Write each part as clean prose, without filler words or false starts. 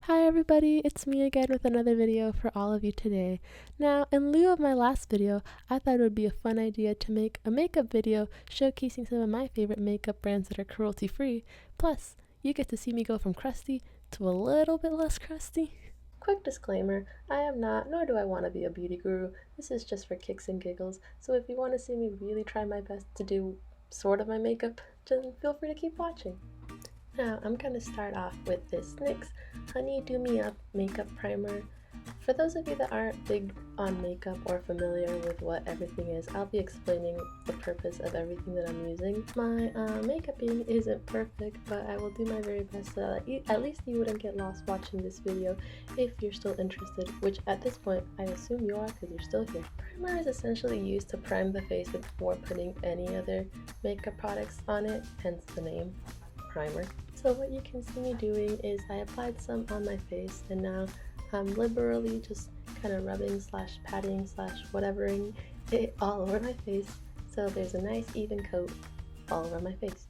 Hi everybody, it's me again with another video for all of you today. Now, in lieu of my last video, I thought it would be a fun idea to make a makeup video showcasing some of my favorite makeup brands that are cruelty free. Plus, you get to see me go from crusty to a little bit less crusty. Quick disclaimer, I am not, nor do I want to be a beauty guru. This is just for kicks and giggles, so if you want to see me really try my best to do sort of my makeup, then feel free to keep watching. Now, I'm going to start off with this NYX Honey Do Me Up Makeup Primer. For those of you that aren't big on makeup or familiar with what everything is, I'll be explaining the purpose of everything that I'm using. My makeuping isn't perfect, but I will do my very best so that at least you wouldn't get lost watching this video if you're still interested, which at this point I assume you are because you're still here. Primer is essentially used to prime the face before putting any other makeup products on it, hence the name primer. So what you can see me doing is I applied some on my face and now I'm liberally just kind of rubbing slash patting slash whatevering it all over my face so there's a nice even coat all over my face.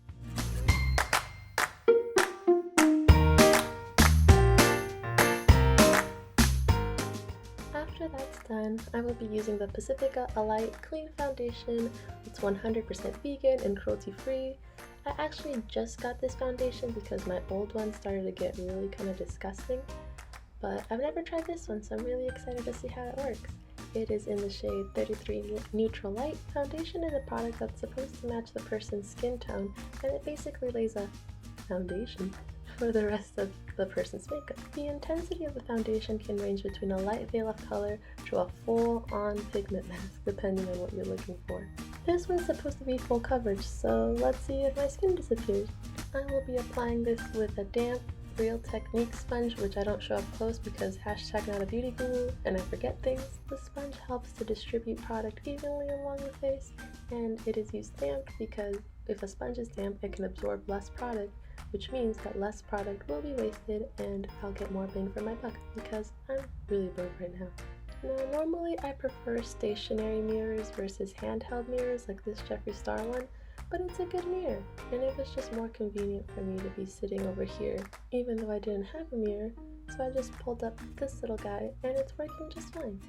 After that's done, I will be using the Pacifica Alight Clean Foundation. It's 100% vegan and cruelty free. I actually just got this foundation because my old one started to get really kind of disgusting, but I've never tried this one, so I'm really excited to see how it works. It is in the shade 33 Neutral Light. Foundation is a product that's supposed to match the person's skin tone, and it basically lays a foundation for the rest of the person's makeup. The intensity of the foundation can range between a light veil of color to a full-on pigment mask, depending on what you're looking for. This one's supposed to be full coverage, so let's see if my skin disappears. I will be applying this with a damp Real Technique sponge, which I don't show up close because hashtag not a beauty guru and I forget things. The sponge helps to distribute product evenly along the face, and it is used damp because if a sponge is damp, it can absorb less product, which means that less product will be wasted and I'll get more bang for my buck because I'm really broke right now. Now, normally I prefer stationary mirrors versus handheld mirrors like this Jeffree Star one, but it's a good mirror, and it was just more convenient for me to be sitting over here, even though I didn't have a mirror, so I just pulled up this little guy, and it's working just fine.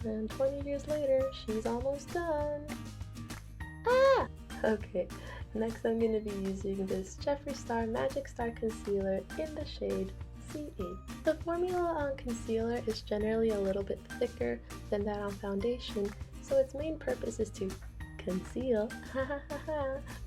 And 20 years later, she's almost done. Ah! Okay, next I'm going to be using this Jeffree Star Magic Star Concealer in the shade C8. The formula on concealer is generally a little bit thicker than that on foundation, so its main purpose is to conceal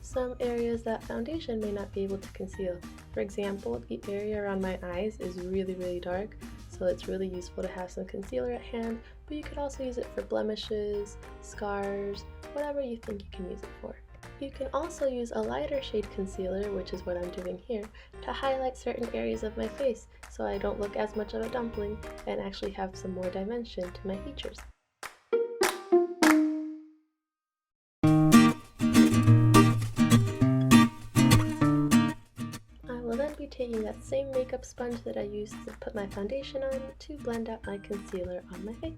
some areas that foundation may not be able to conceal. For example, the area around my eyes is really dark, so it's really useful to have some concealer at hand, but you could also use it for blemishes, scars, whatever you think you can use it for. You can also use a lighter shade concealer, which is what I'm doing here, to highlight certain areas of my face so I don't look as much of a dumpling and actually have some more dimension to my features. Taking that same makeup sponge that I used to put my foundation on to blend out my concealer on my face.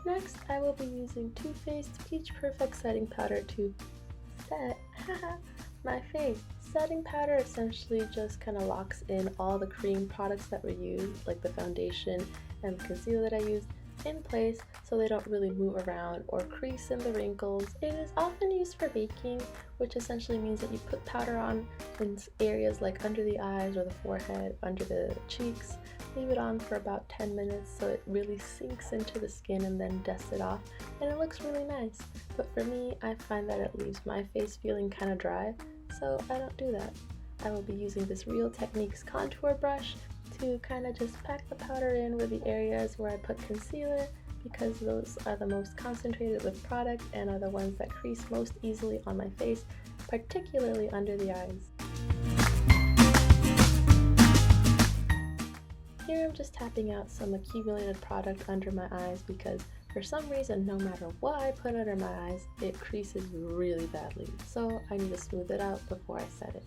Next, I will be using Too Faced Peach Perfect Setting Powder to set my face. Setting powder essentially just kind of locks in all the cream products that were used, like the foundation and the concealer that I used, in place so they don't really move around or crease in the wrinkles. It is often used for baking, which essentially means that you put powder on in areas like under the eyes or the forehead, under the cheeks, leave it on for about 10 minutes so it really sinks into the skin and then dust it off, and it looks really nice. But for me, I find that it leaves my face feeling kind of dry, so I don't do that. I will be using this Real Techniques contour brush to kind of just pack the powder in with the areas where I put concealer, because those are the most concentrated with product and are the ones that crease most easily on my face, particularly under the eyes. Here I'm just tapping out some accumulated product under my eyes because for some reason, no matter what I put under my eyes, it creases really badly. So I need to smooth it out before I set it.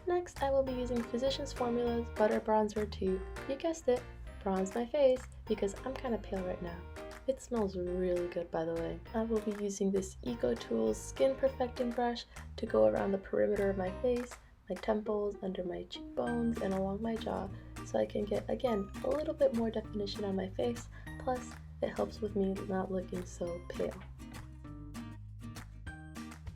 Next, I will be using Physicians Formula's Butter Bronzer to, you guessed it, bronze my face because I'm kind of pale right now. It smells really good, by the way. I will be using this EcoTools Skin Perfecting Brush to go around the perimeter of my face, my temples, under my cheekbones, and along my jaw, so I can get, again, a little bit more definition on my face, plus it helps with me not looking so pale.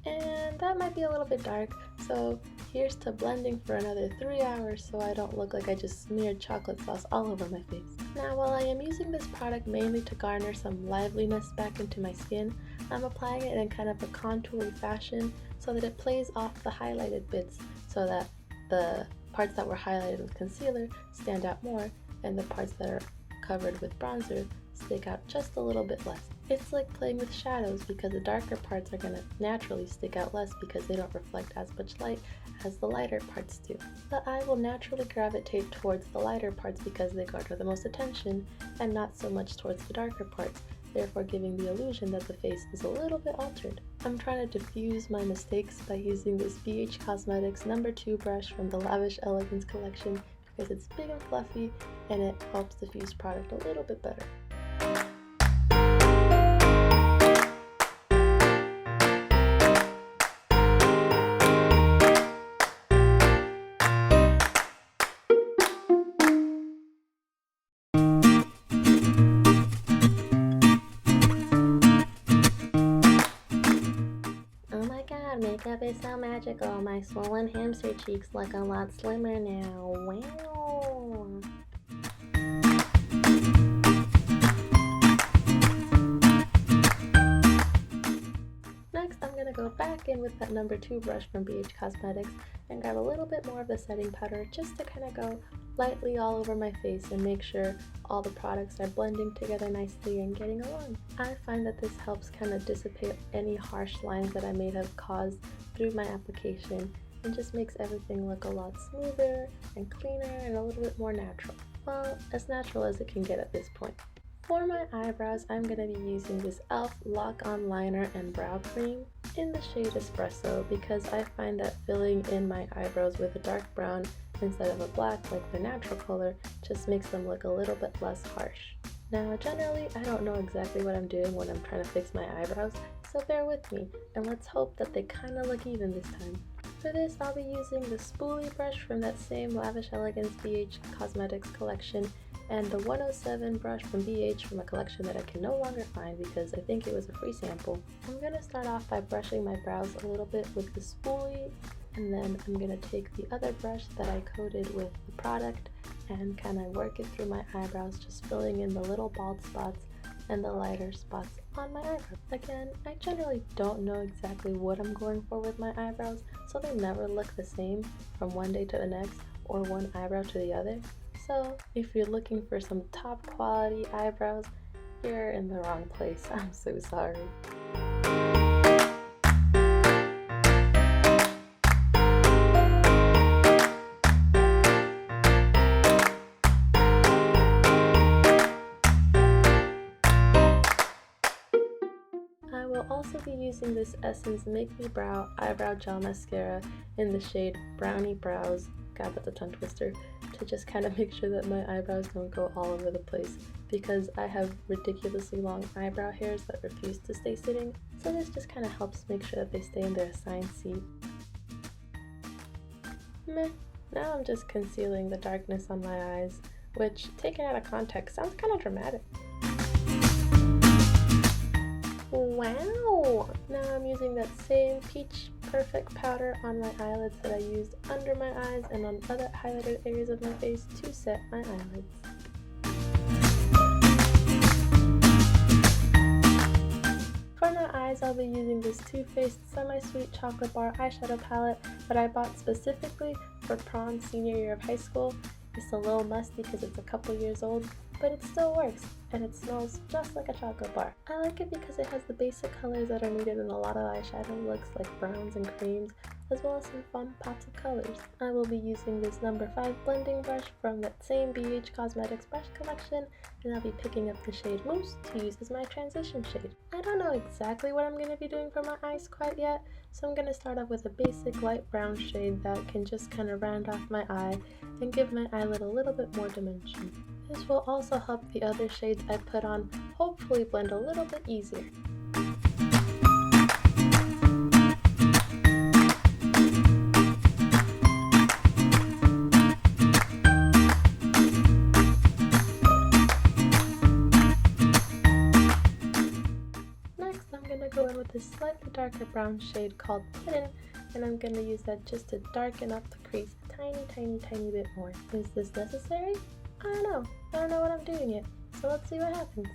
And that might be a little bit dark, so here's to blending for another 3 hours so I don't look like I just smeared chocolate sauce all over my face. Now, while I am using this product mainly to garner some liveliness back into my skin, I'm applying it in kind of a contoury fashion so that it plays off the highlighted bits so that the parts that were highlighted with concealer stand out more and the parts that are covered with bronzer stick out just a little bit less. It's like playing with shadows because the darker parts are going to naturally stick out less because they don't reflect as much light as the lighter parts do. The eye will naturally gravitate towards the lighter parts because they garner the most attention and not so much towards the darker parts, therefore giving the illusion that the face is a little bit altered. I'm trying to diffuse my mistakes by using this BH Cosmetics No. 2 brush from the Lavish Elegance collection because it's big and fluffy and it helps diffuse product a little bit better. Makeup is so magical. My swollen hamster cheeks look a lot slimmer now. Wow. Next, I'm going to go back in with that No. 2 brush from BH Cosmetics and grab a little bit more of the setting powder just to kind of go lightly all over my face and make sure all the products are blending together nicely and getting along. I find that this helps kind of dissipate any harsh lines that I may have caused through my application and just makes everything look a lot smoother and cleaner and a little bit more natural. Well, as natural as it can get at this point. For my eyebrows, I'm going to be using this e.l.f. Lock-On Liner and Brow Cream in the shade Espresso because I find that filling in my eyebrows with a dark brown instead of a black like the natural color just makes them look a little bit less harsh. Now, generally, I don't know exactly what I'm doing when I'm trying to fix my eyebrows, so bear with me, and let's hope that they kind of look even this time. For this, I'll be using the spoolie brush from that same Lavish Elegance BH Cosmetics collection and the 107 brush from BH from a collection that I can no longer find because I think it was a free sample. I'm going to start off by brushing my brows a little bit with the spoolie, and then I'm going to take the other brush that I coated with the product and kind of work it through my eyebrows, just filling in the little bald spots and the lighter spots on my eyebrows. Again, I generally don't know exactly what I'm going for with my eyebrows, so they never look the same from one day to the next or one eyebrow to the other. So if you're looking for some top quality eyebrows, you're in the wrong place. I'm so sorry. I will also be using this Essence Make Me Brow Eyebrow Gel Mascara in the shade Brownie Brows. God, that's a tongue twister. To just kind of make sure that my eyebrows don't go all over the place because I have ridiculously long eyebrow hairs that refuse to stay sitting, so this just kind of helps make sure that they stay in their assigned seat. Meh. Now I'm just concealing the darkness on my eyes, which, taken out of context, sounds kind of dramatic. Wow! Now I'm using that same Peach Perfect powder on my eyelids that I used under my eyes and on other highlighted areas of my face to set my eyelids. eyes, I'll be using this Too Faced Semi-Sweet Chocolate Bar eyeshadow palette that I bought specifically for prom senior year of high school. It's a little musty because it's a couple years old, but it still works, and it smells just like a chocolate bar. I like it because it has the basic colors that are needed in a lot of eyeshadow looks like browns and creams, as well as some fun pops of colors. I will be using this number 5 blending brush from that same BH Cosmetics brush collection, and I'll be picking up the shade Mousse to use as my transition shade. I don't know exactly what I'm going to be doing for my eyes quite yet, so I'm going to start off with a basic light brown shade that can just kind of round off my eye and give my eyelid a little bit more dimension. This will also help the other shades I put on hopefully blend a little bit easier. Go in with this slightly darker brown shade called Hidden, and I'm going to use that just to darken up the crease a tiny bit more. Is this necessary? I don't know what I'm doing yet, so let's see what happens.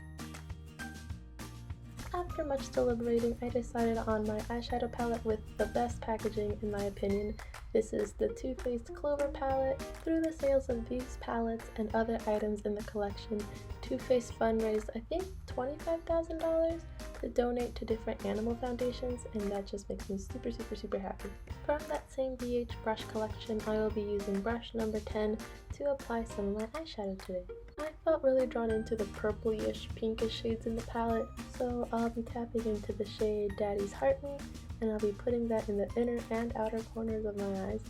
After much deliberating, I decided on my eyeshadow palette with the best packaging in my opinion. This is the Too Faced Clover palette. Through the sales of these palettes and other items in the collection, Too Faced fundraised I think $25,000 to donate to different animal foundations, and that just makes me super happy. From that same BH brush collection, I will be using brush number 10 to apply some of my eyeshadow today. I felt really drawn into the purplyish pinkish shades in the palette, so I'll be tapping into the shade Daddy's Heart Me, and I'll be putting that in the inner and outer corners of my eyes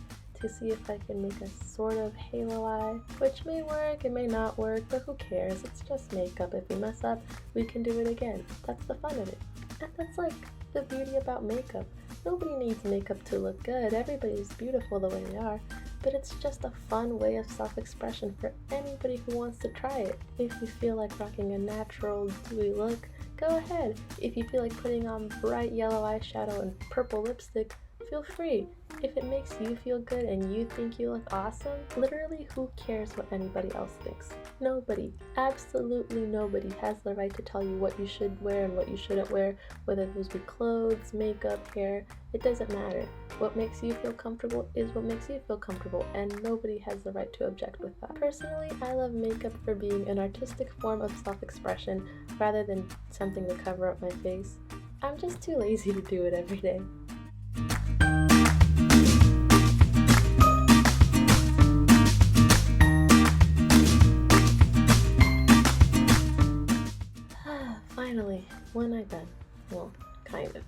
to see if I can make a sort of halo eye, which may work, it may not work, but who cares, it's just makeup. If we mess up, we can do it again. That's the fun of it. And that's like the beauty about makeup. Nobody needs makeup to look good, everybody's beautiful the way they are, but it's just a fun way of self-expression for anybody who wants to try it. If you feel like rocking a natural, dewy look, go ahead. If you feel like putting on bright yellow eyeshadow and purple lipstick, feel free. If it makes you feel good and you think you look awesome, literally who cares what anybody else thinks? Nobody, absolutely nobody has the right to tell you what you should wear and what you shouldn't wear, whether those be clothes, makeup, hair, it doesn't matter. What makes you feel comfortable is what makes you feel comfortable, and nobody has the right to object with that. Personally, I love makeup for being an artistic form of self-expression rather than something to cover up my face. I'm just too lazy to do it every day. Finally, one eye done. Well, kind of.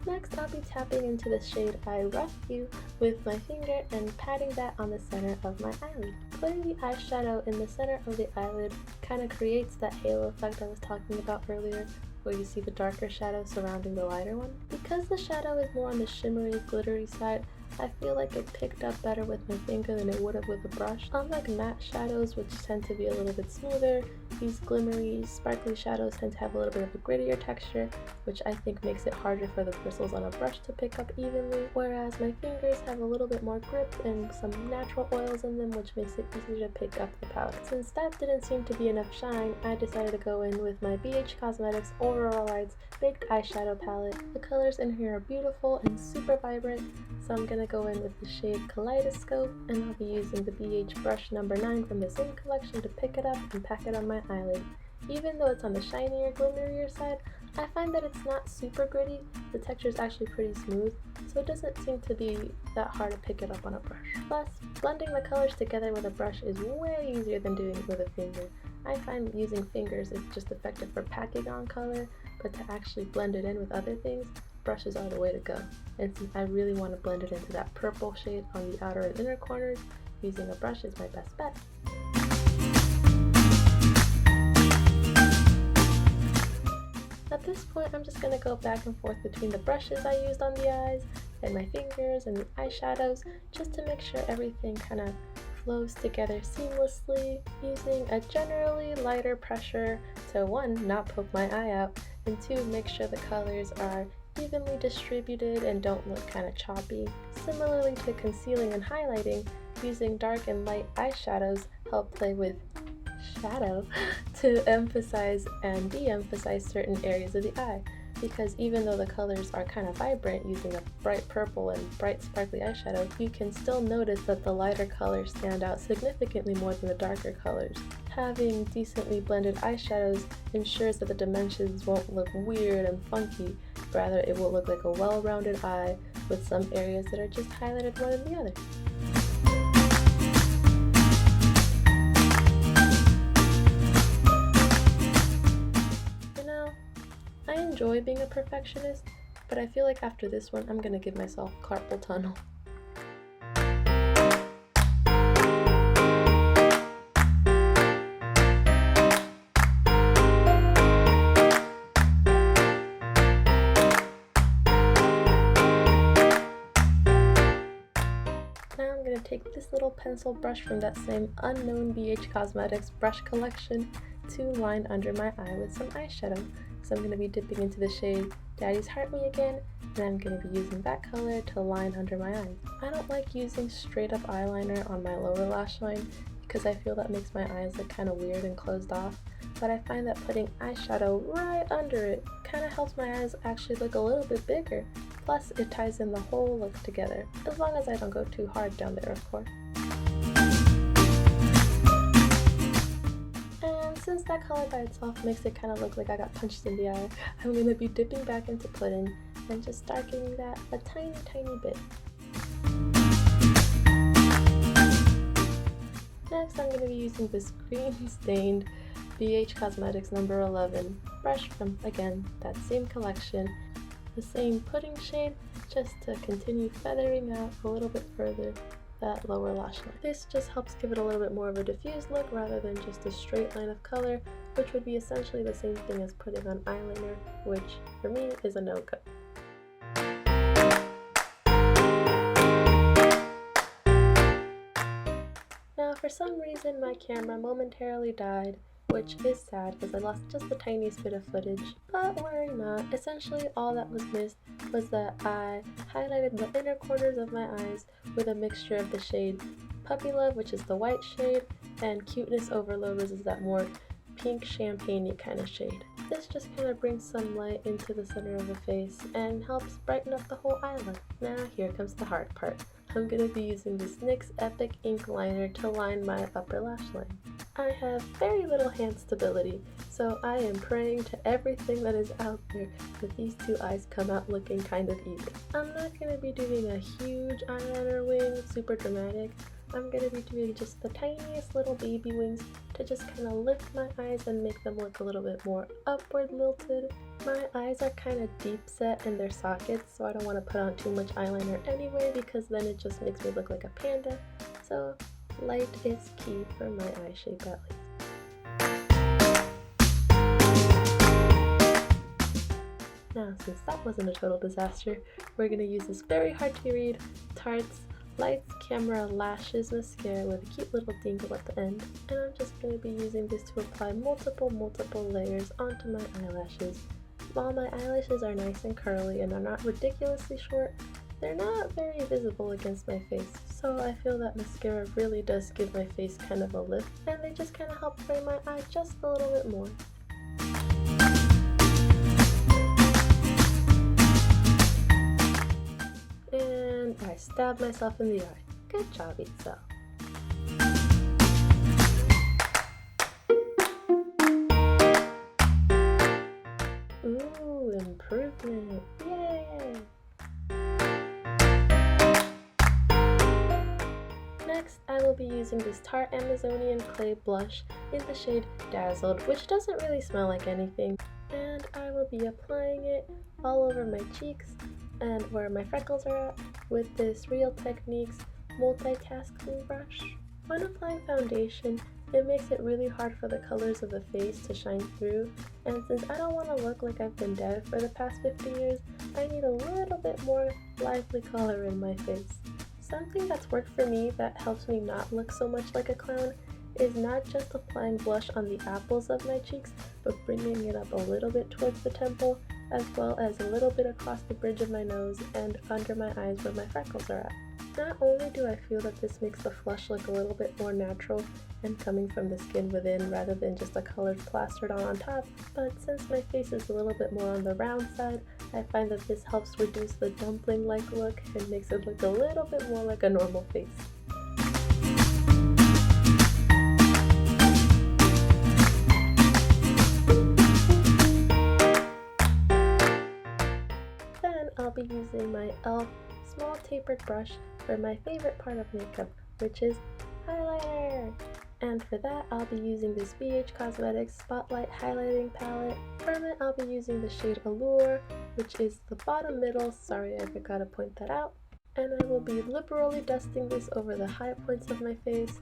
Next, I'll be tapping into the shade I Rough You with my finger and patting that on the center of my eyelid. Putting the eyeshadow in the center of the eyelid kind of creates that halo effect I was talking about earlier, where you see the darker shadow surrounding the lighter one. Because the shadow is more on the shimmery, glittery side, I feel like it picked up better with my finger than it would have with a brush. Unlike matte shadows, which tend to be a little bit smoother, these glimmery, sparkly shadows tend to have a little bit of a grittier texture, which I think makes it harder for the bristles on a brush to pick up evenly, whereas my fingers have a little bit more grip and some natural oils in them, which makes it easier to pick up the powder. Since that didn't seem to be enough shine, I decided to go in with my BH Cosmetics Aurora Lights Baked Eyeshadow Palette. The colors in here are beautiful and super vibrant, so I'm gonna go in with the shade Kaleidoscope, and I'll be using the BH brush number 9 from the same collection to pick it up and pack it on my eyelid. Even though it's on the shinier, glimmerier side, I find that it's not super gritty. The texture is actually pretty smooth, so it doesn't seem to be that hard to pick it up on a brush. Plus, blending the colors together with a brush is way easier than doing it with a finger. I find using fingers is just effective for packing on color, but to actually blend it in with other things, brushes are the way to go. And since I really want to blend it into that purple shade on the outer and inner corners, using a brush is my best bet. At this point, I'm just going to go back and forth between the brushes I used on the eyes and my fingers and the eyeshadows just to make sure everything kind of flows together seamlessly, using a generally lighter pressure to 1, not poke my eye out, and 2, make sure the colors are evenly distributed and don't look kind of choppy. Similarly to concealing and highlighting, using dark and light eyeshadows help play with shadow to emphasize and de-emphasize certain areas of the eye, because even though the colors are kind of vibrant using a bright purple and bright sparkly eyeshadow, you can still notice that the lighter colors stand out significantly more than the darker colors. Having decently blended eyeshadows ensures that the dimensions won't look weird and funky, rather it will look like a well-rounded eye with some areas that are just highlighted more than the others. I enjoy being a perfectionist, but I feel like after this one, I'm gonna give myself carpal tunnel. Now I'm gonna take this little pencil brush from that same unknown BH Cosmetics brush collection to line under my eye with some eyeshadow. So I'm going to be dipping into the shade Daddy's Heart Me again, and I'm going to be using that color to line under my eyes. I don't like using straight up eyeliner on my lower lash line because I feel that makes my eyes look kind of weird and closed off, but I find that putting eyeshadow right under it kind of helps my eyes actually look a little bit bigger, plus it ties in the whole look together, as long as I don't go too hard down there, of course. Since that color by itself makes it kind of look like I got punched in the eye, I'm going to be dipping back into pudding and just darkening that a tiny bit. Next, I'm going to be using this green stained BH Cosmetics number 11 brush from, again, that same collection, the same pudding shade, just to continue feathering out a little bit further that lower lash line. This just helps give it a little bit more of a diffused look rather than just a straight line of color, which would be essentially the same thing as putting on eyeliner, which for me is a no-go. Now for some reason my camera momentarily died, which is sad because I lost just the tiniest bit of footage, but worry not. Essentially all that was missed was that I highlighted the inner corners of my eyes with a mixture of the shade Puppy Love, which is the white shade, and Cuteness Overload, which is that more pink champagne-y kind of shade. This just kind of brings some light into the center of the face and helps brighten up the whole eyelid. Now here comes the hard part. I'm going to be using this NYX Epic Ink Liner to line my upper lash line. I have very little hand stability, so I am praying to everything that is out there that these two eyes come out looking kind of even. I'm not going to be doing a huge eyeliner wing, super dramatic. I'm going to be doing just the tiniest little baby wings to just kind of lift my eyes and make them look a little bit more upward lilted. My eyes are kind of deep set in their sockets, so I don't want to put on too much eyeliner anyway because then it just makes me look like a panda. So light is key for my eye shape at least. Now, since that wasn't a total disaster, we're going to use this very hard to read Tarte's Lights Camera Lashes Mascara with a cute little dingle at the end. And I'm just going to be using this to apply multiple layers onto my eyelashes. While my eyelashes are nice and curly and are not ridiculously short, they're not very visible against my face, so I feel that mascara really does give my face kind of a lift, and they just kind of help frame my eye just a little bit more. And I stabbed myself in the eye. Good job, Itzel. Ooh, improvement! Yay! Next, I will be using this Tarte Amazonian Clay Blush in the shade Dazzled, which doesn't really smell like anything. And I will be applying it all over my cheeks and where my freckles are at with this Real Techniques multitasking brush. When applying foundation, it makes it really hard for the colors of the face to shine through, and since I don't want to look like I've been dead for the past 50 years, I need a little bit more lively color in my face. Something that's worked for me that helps me not look so much like a clown is not just applying blush on the apples of my cheeks, but bringing it up a little bit towards the temple, as well as a little bit across the bridge of my nose and under my eyes where my freckles are at. Not only do I feel that this makes the flush look a little bit more natural and coming from the skin within rather than just a color plastered on top, but since my face is a little bit more on the round side, I find that this helps reduce the dumpling-like look and makes it look a little bit more like a normal face. Then I'll be using my e.l.f. small tapered brush for my favorite part of makeup, which is highlighter. And for that, I'll be using this BH Cosmetics Spotlight Highlighting Palette. From it, I'll be using the shade Allure, which is the bottom middle. Sorry, I forgot to point that out. And I will be liberally dusting this over the high points of my face,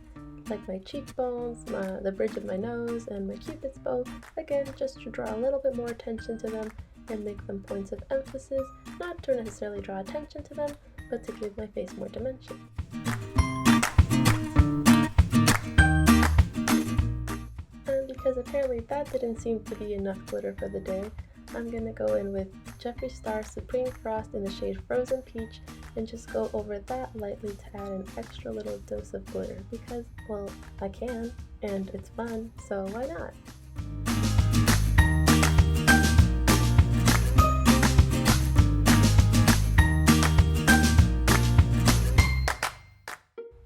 like my cheekbones, the bridge of my nose, and my cupid's bow. Again, just to draw a little bit more attention to them and make them points of emphasis, not to necessarily draw attention to them, but to give my face more dimension. And because apparently that didn't seem to be enough glitter for the day, I'm gonna go in with Jeffree Star Supreme Frost in the shade Frozen Peach and just go over that lightly to add an extra little dose of glitter because, well, I can, and it's fun, so why not?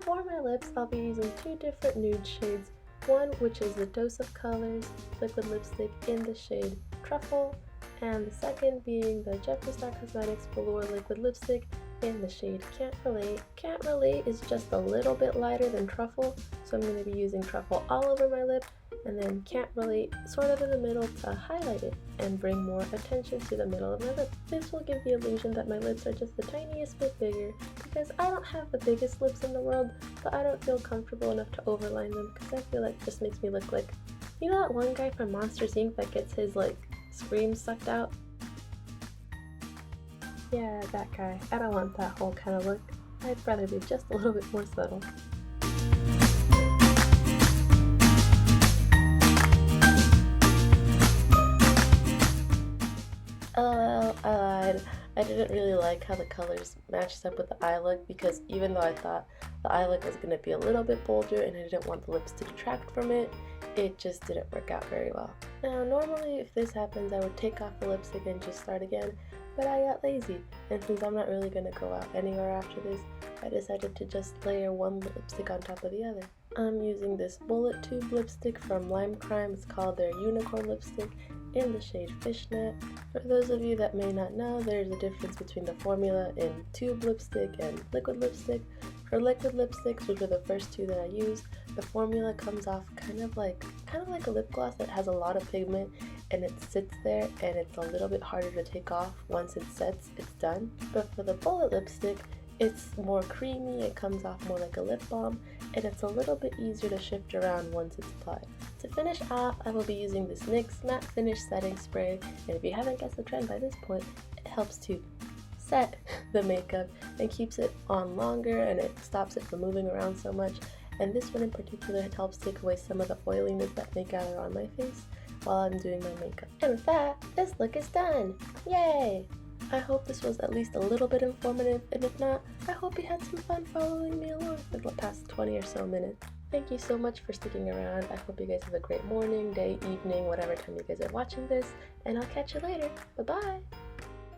For my lips, I'll be using two different nude shades. One which is the Dose of Colors liquid lipstick in the shade Truffle, and the second being the Jeffree Star Cosmetics Velour liquid lipstick in the shade Can't Relate. Can't Relate is just a little bit lighter than Truffle, so I'm going to be using Truffle all over my lip, and then Can't Relate sort of in the middle to highlight it and bring more attention to the middle of my lip. This will give the illusion that my lips are just the tiniest bit bigger, because I don't have the biggest lips in the world, but I don't feel comfortable enough to overline them because I feel like it just makes me look like, you know that one guy from Monsters Inc. that gets his like scream sucked out? Yeah, that guy. I don't want that whole kind of look. I'd rather be just a little bit more subtle. LOL, I lied. I didn't really like how the colors matched up with the eye look because even though I thought the eye look was going to be a little bit bolder and I didn't want the lips to detract from it, it just didn't work out very well. Now normally if this happens I would take off the lipstick and just start again, but I got lazy, and since I'm not really going to go out anywhere after this, I decided to just layer one lipstick on top of the other. I'm using this bullet tube lipstick from Lime Crime. It's called their Unicorn lipstick in the shade Fishnet. For those of you that may not know, there's a difference between the formula in tube lipstick and liquid lipstick. For liquid lipsticks, which were the first two that I used, the formula comes off kind of like a lip gloss that has a lot of pigment and it sits there and it's a little bit harder to take off. Once it sets, it's done. But for the bullet lipstick, it's more creamy, it comes off more like a lip balm, and it's a little bit easier to shift around once it's applied. To finish off, I will be using this NYX Matte Finish Setting Spray, and if you haven't guessed the trend by this point, it helps to set the makeup and keeps it on longer and it stops it from moving around so much. And this one in particular, it helps take away some of the oiliness that may gather on my face while I'm doing my makeup. And with that, this look is done! Yay! I hope this was at least a little bit informative, and if not, I hope you had some fun following me along for the past 20 or so minutes. Thank you so much for sticking around. I hope you guys have a great morning, day, evening, whatever time you guys are watching this, and I'll catch you later. Bye-bye!